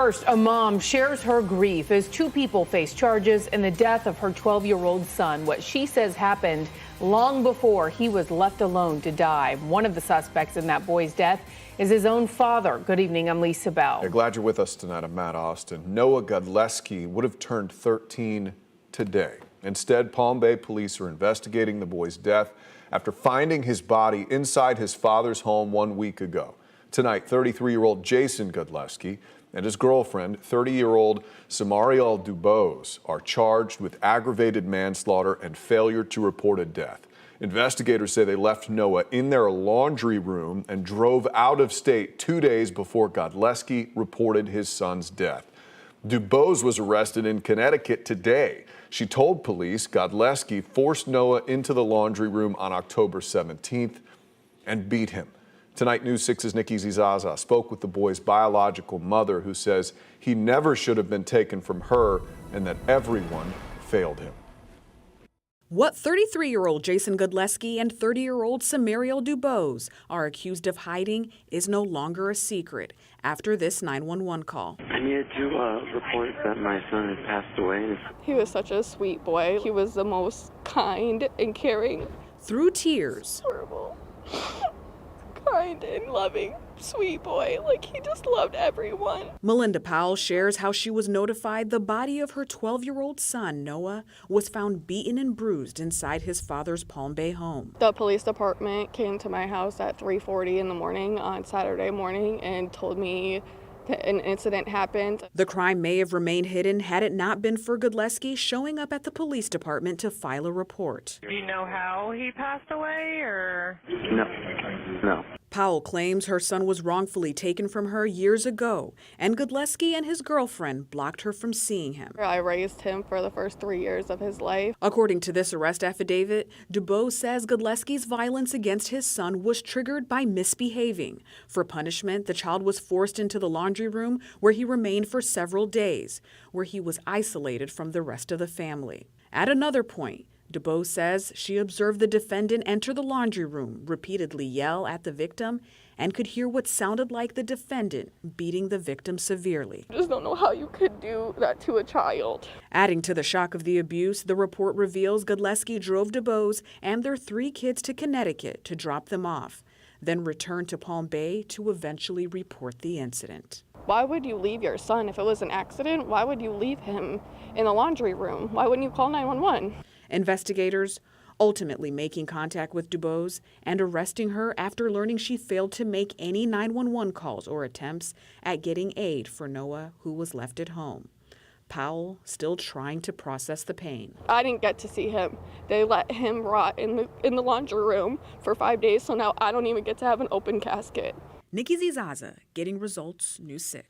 First, a mom shares her grief as two people face charges in the death of her 12-year-old son. What she says happened long before he was left alone to die. One of the suspects in that boy's death is his own father. Good evening, I'm Lisa Bell. Hey, glad you're with us tonight. I'm Matt Austin. Noah Godleski would have turned 13 today. Instead, Palm Bay police are investigating the boy's death after finding his body inside his father's home 1 week ago. Tonight, 33-year-old Jason Godleski and his girlfriend, 30-year-old Samariel Dubose, are charged with aggravated manslaughter and failure to report a death. Investigators say they left Noah in their laundry room and drove out of state 2 days before Godleski reported his son's death. Dubose was arrested in Connecticut today. She told police Godleski forced Noah into the laundry room on October 17th and beat him. Tonight, News 6's Nikki Zizaza spoke with the boy's biological mother, who says he never should have been taken from her and that everyone failed him. What 33-year-old Jason Godleski and 30-year-old Samariel Dubose are accused of hiding is no longer a secret after this 911 call. I needed to report that my son had passed away. He was such a sweet boy. He was the most kind and caring. Through tears. Horrible. Kind and loving, sweet boy. Like, he just loved everyone. Melinda Powell shares how she was notified the body of her 12-year-old son, Noah, was found beaten and bruised inside his father's Palm Bay home. The police department came to my house at 3:40 in the morning on Saturday morning and told me that an incident happened. The crime may have remained hidden had it not been for Godleski showing up at the police department to file a report. Do you know how he passed away, or? No. Powell claims her son was wrongfully taken from her years ago, and Godleski and his girlfriend blocked her from seeing him. I raised him for the first 3 years of his life. According to this arrest affidavit, Dubose says Godleski's violence against his son was triggered by misbehaving. For punishment, the child was forced into the laundry room where he remained for several days, where he was isolated from the rest of the family. At another point, Dubose says she observed the defendant enter the laundry room, repeatedly yell at the victim, and could hear what sounded like the defendant beating the victim severely. I just don't know how you could do that to a child. Adding to the shock of the abuse, the report reveals Godleski drove Dubose and their 3 kids to Connecticut to drop them off, then returned to Palm Bay to eventually report the incident. Why would you leave your son if it was an accident? Why would you leave him in the laundry room? Why wouldn't you call 911? Investigators ultimately making contact with Dubose and arresting her after learning she failed to make any 911 calls or attempts at getting aid for Noah, who was left at home. Powell still trying to process the pain. I didn't get to see him. They let him rot in the laundry room for 5 days, so now I don't even get to have an open casket. Nikki Zizaza, Getting Results, News 6.